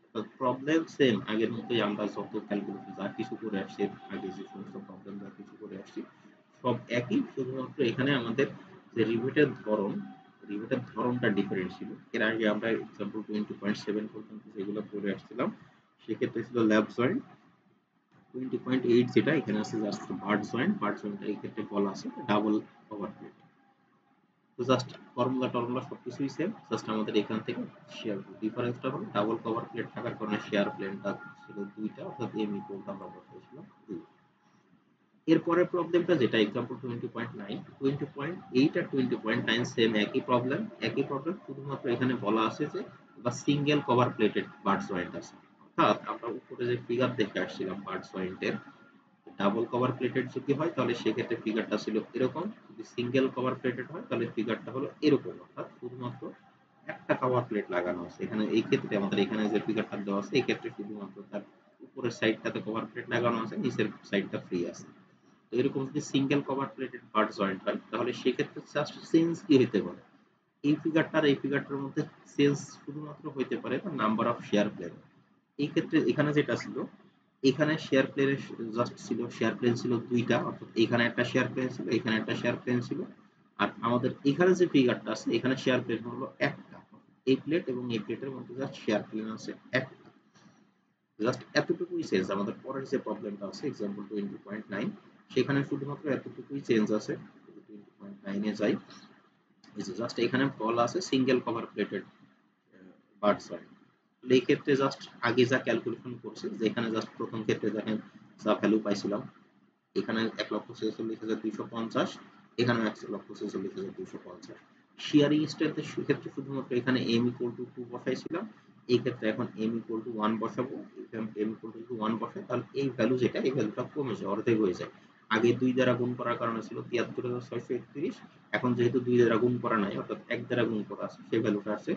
প্রবলেম সেম আগের মতোই, আমরা যত ক্যালকুলেশন যা কিছু করে আসছি, আগে যে সমস্ত প্রবলেম যা কিছু করে আসছি সব একই, শুধুমাত্র এখানে আমাদের যে রিভেটের ধরনটা ডিফারেন্ট ছিল। এর আগে আমরা এক্সাম্পল 20.7 পর্যন্ত যেগুলো করে আসছিলাম সেক্ষেত্রে ছিল ল্যাব জয়েন্ট, 20.8 যেটা এখানে আছে জাস্ট বার্ড জয়েন্ট এই ক্ষেত্রে বলা আছে ডাবল কভার প্লেট। তো জাস্ট ফর্মুলা সবকিছুই সেম, জাস্ট আমাদের এখান থেকে শেয়ার ডিফারেন্সটা হলো ডাবল কভার প্লেট থাকার কারণে শেয়ার প্লেনটা ছিল দুইটা, অর্থাৎ এম ইকুয়াল আমরা বসাইছিলাম 2। এরপরের প্রবলেমটা যেটা এক্সাম্পল 20.9, 20.8 আর 20.9 সেম একই প্রবলেম, শুধুমাত্র এখানে বলা আছে যে বা single cover plated bird joint আছে। অর্থাৎ আমরা উপরে যে ফিগার দেখে আসছিলাম বার্ড জয়েন্টের, ডাবল কভার প্লেটেড যদি হয় তাহলে সেক্ষেত্রে ফিগারটা ছিল এরকম, যদি সিঙ্গেল কভার প্লেটেড হয় তাহলে ফিগারটা হলো এরকম, অর্থাৎ শুধুমাত্র একটা কভার প্লেট লাগানো আছে। এখানে এই ক্ষেত্রে আমাদের এখানে যে ফিগারটা দেওয়া আছে এই ক্ষেত্রে শুধুমাত্র তার উপরের সাইডটাতে কভার প্লেট লাগানো আছে, নিচের সাইডটা ফ্রি আছে। তো এরকম যদি single cover plated bird joint হয় তাহলে সেক্ষেত্রে জাস্ট চেঞ্জ কি হতে পারে, এই ফিগারটার মধ্যে চেঞ্জ শুধুমাত্র হইতে পারে নাম্বার অফ শেয়ার প্লেন। এই ক্ষেত্রে এখানে যেটা ছিল, এখানে শেয়ার প্লেনের জাস্ট ছিল শেয়ার প্লেন ছিল দুইটা, অর্থাৎ এখানে একটা শেয়ার প্লেন ছিল, এখানে একটা শেয়ার প্লেন ছিল। আর আমাদের এখানে যে ফিগারটা আছে এখানে শেয়ার প্লেন হলো একটা, এই প্লেট এবং এই প্লেটের মধ্যে জাস্ট শেয়ার প্লেন আছে একটা। জাস্ট এতটুকুই চেঞ্জ। আমাদের পরের যে প্রবলেমটা আছে এক্সাম্পল 20.9, সেখানে শুধুমাত্র এতটুকুই চেঞ্জ আছে। 20.9 এ যাই, এই যে জাস্ট এখানে বলা আছে single cover plated bird joint. এই ক্ষেত্রে জাস্ট আগে যা ক্যালকুলেশন করছি, যে এখানে জাস্ট প্রথম ক্ষেত্রে দেখেন যা ভ্যালু পাইছিলাম, এখানে 1,46,250, এখানে 1,46,250। শেয়ারিং স্ট্রেন্থের ক্ষেত্রে শুধুমাত্র এখানে m ইকুয়াল টু 2 বসাইছিলাম, এই ক্ষেত্রে এখন m ইকুয়াল টু 1 বসাবো। m ইকুয়াল টু 1 বসাই তাহলে এই ভ্যালু যেটা, এই ভ্যালুটা কমে যায়, অর্ধেক হয়ে যায়। আগে 2 দ্বারা গুণ করার কারণে ছিল 73,631, এখন যেহেতু 2 দ্বারা গুণ করা নাই অর্থাৎ 1 দ্বারা গুণ করা আছে, সেই ভ্যালুটা আছে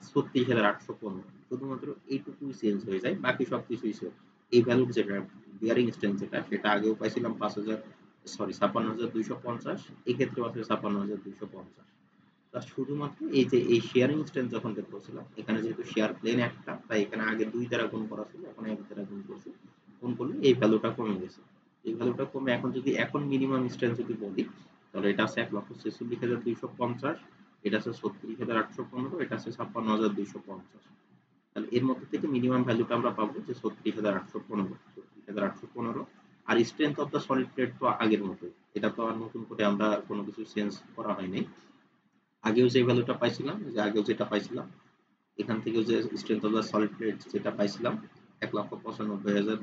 36,815। শুধুমাত্র এইটুকুই চেঞ্জ হয়ে যায়, বাকি সবকিছুই সেম। এই ভ্যালুর যেটা বিয়ারিং স্ট্রেংথ যেটা, সেটা আগেও পাইছিলাম 56,250, এই ক্ষেত্রে আছে 56,250। জাস্ট শুধুমাত্র এই যে এই শেয়ার ইনস্ট্যান্স যখন বের করছিলাম, এখানে যেহেতু শেয়ার প্লেন একটা, তাই এখানে আগে 2 দ্বারা গুণ করা ছিল, এখন 1 দ্বারা গুণ করছি। গুণ করলে এই ভ্যালুটা কমে গেছে। এই ভ্যালুটা কমে এখন যদি এখন মিনিমাম ইনস্ট্যান্স যদি বলি, তাহলে এটা আছে 1,46,250, এটা আছে 36,815, এটা আছে 56,250। তাহলে এর মধ্যে থেকে মিনিমাম ভ্যালুটা আমরা পাবো যে 36,815। আর strength of the solid plate তো আগের মতোই, এটা তো আর নতুন করে আমরা কোনো কিছু চেঞ্জ করা হয়নি। আগেও যে ভ্যালুটা পাইছিলাম, যে আগেও যেটা পাইছিলাম, এখান থেকেও যে strength of the solid plate যেটা পাইছিলাম 1,95,000,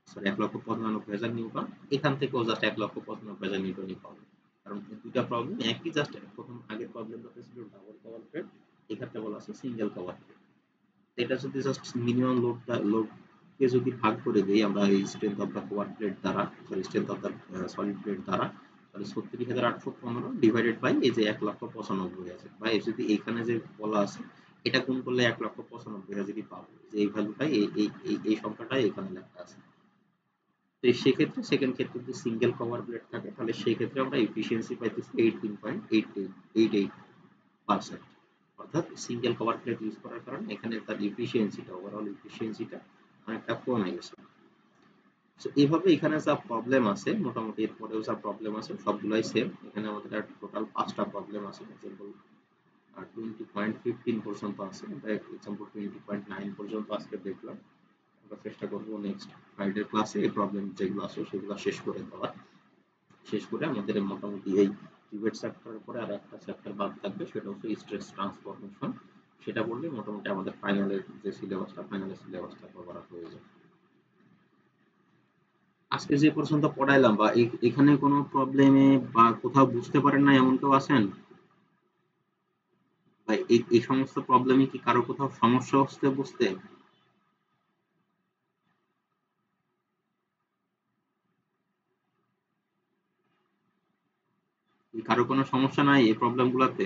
সরি 1,95,000 নিউটন, এখান থেকেও জাস্ট 1,95,000 নিউটনই পাবো। কারণ এই দুইটা প্রবলেম একই, জাস্ট প্রথম আগের প্রবলেমটাতে ছিল ডাবল কভার প্লেট, এক্ষেত্রে বলা আছে সিঙ্গেল কভার প্লেট। এটা যদি জাস্ট মিনিমাম লোডকে যদি ভাগ করে দেই আমরা এই strength of the cover plate দ্বারা, sorry strength of the solid plate দ্বারা, তাহলে 36,815 ডিভাইডেড বাই এই যে 1,95,000 বা যদি এখানে যে বলা আছে এটা গুণ করলে 1,95,000 পাবো, যে এই ভ্যালুটাই এই সংখ্যাটাই এখানে লেখা আছে। তো সেক্ষেত্রে সেকেন্ড ক্ষেত্রে যদি সিঙ্গেল কভার প্লেট থাকে, তাহলে সেই ক্ষেত্রে আমরা এফিসিয়েন্সি পাইতেছি 18.88%। অর্থাৎ সিঙ্গেল কভার প্লেট ইউজ করার কারণে এখানে তার এফিসিয়েন্সিটা, ওভারঅল এফিসিয়েন্সিটা অনেকটা কমে গেছে। তো এইভাবে এখানে যা প্রবলেম আছে, মোটামুটি এরপরেও যা প্রবলেম আছে সবগুলাই সেম। এখানে আমাদের টোটাল 5টা প্রবলেম আছে। এক্সাম্পল 20.15 পর্যন্ত আছে, আমরা এক্সাম্পল 20.9 পর্যন্ত আজকে দেখলাম। আমরা চেষ্টা করবো নেক্সট ফ্রাইডে ক্লাসে এই প্রবলেম যেগুলো আছে সেগুলো শেষ করে দেওয়ার। শেষ করে আমাদের মোটামুটি এই রিবেট চ্যাপ্টারের পরে আর একটা চ্যাপ্টার বাদ থাকবে, সেটা হচ্ছে স্ট্রেস ট্রান্সফরমেশন। সেটা বললে মোটামুটি আমাদের ফাইনালের যে সিলেবাসটা, ফাইনালের সিলেবাসটা কভার হয়ে যাবে। আজকে যে পর্যন্ত পড়াইলাম বা এখানে কোনো প্রবলেমে বা কোথাও বুঝতে পারেন না এমন কেউ আছেন? বা এই সমস্ত প্রবলেমে কি কারো কোথাও সমস্যা হচ্ছে বুঝতে? কারো কোনো সমস্যা নাই এই প্রবলেম গুলাতে?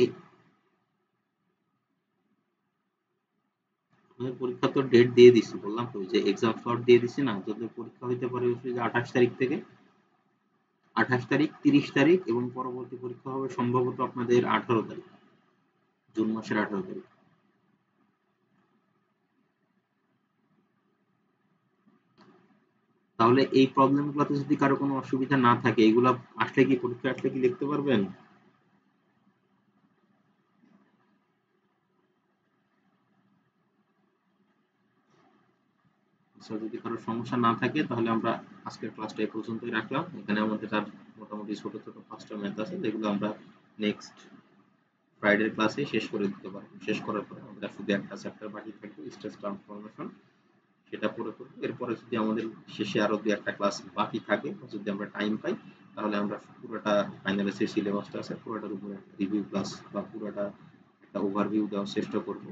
এই আমাদের পরীক্ষা তো ডেট দিয়ে দিছি, বললাম তো যে এক্সাম স্লট দিয়ে দিছি না, যদি পরীক্ষা হইতে পারে হচ্ছে যে 28 তারিখ থেকে, 28 তারিখ, 30 তারিখ, এবং পরবর্তী পরীক্ষা হবে সম্ভবত আপনাদের 18 তারিখ, জুন মাসের 18 তারিখ। তাহলে এই প্রবলেম গুলোতে যদি কারো কোনো অসুবিধা না থাকে, এগুলা আসলে কি পরীক্ষা আসলে কি লিখতে পারবেন? আচ্ছা, যদি কারো সমস্যা না থাকে তাহলে আমরা আজকের ক্লাসটা এই পর্যন্তই রাখলাম। এখানে আমাদের আর মোটামুটি ছোট ছোট 5টা ম্যাথ আছে, যেগুলো আমরা নেক্সট ফ্রাইডের ক্লাসে শেষ করে দিতে পারবো। শেষ করার পরে আমাদের শুধু একটা চ্যাপ্টার বাকি থাকবে, স্ট্রেস ট্রান্সফরমেশন, সেটা পড়ে করবো। এরপরে যদি আমাদের শেষে আরো 2-একটা ক্লাস বাকি থাকে, যদি আমরা টাইম পাই, তাহলে আমরা পুরোটা ফাইনালের যে সিলেবাসটা আছে পুরোটার উপরে রিভিউ ক্লাস বা পুরোটা একটা ওভারভিউ দেওয়ার চেষ্টা করবো।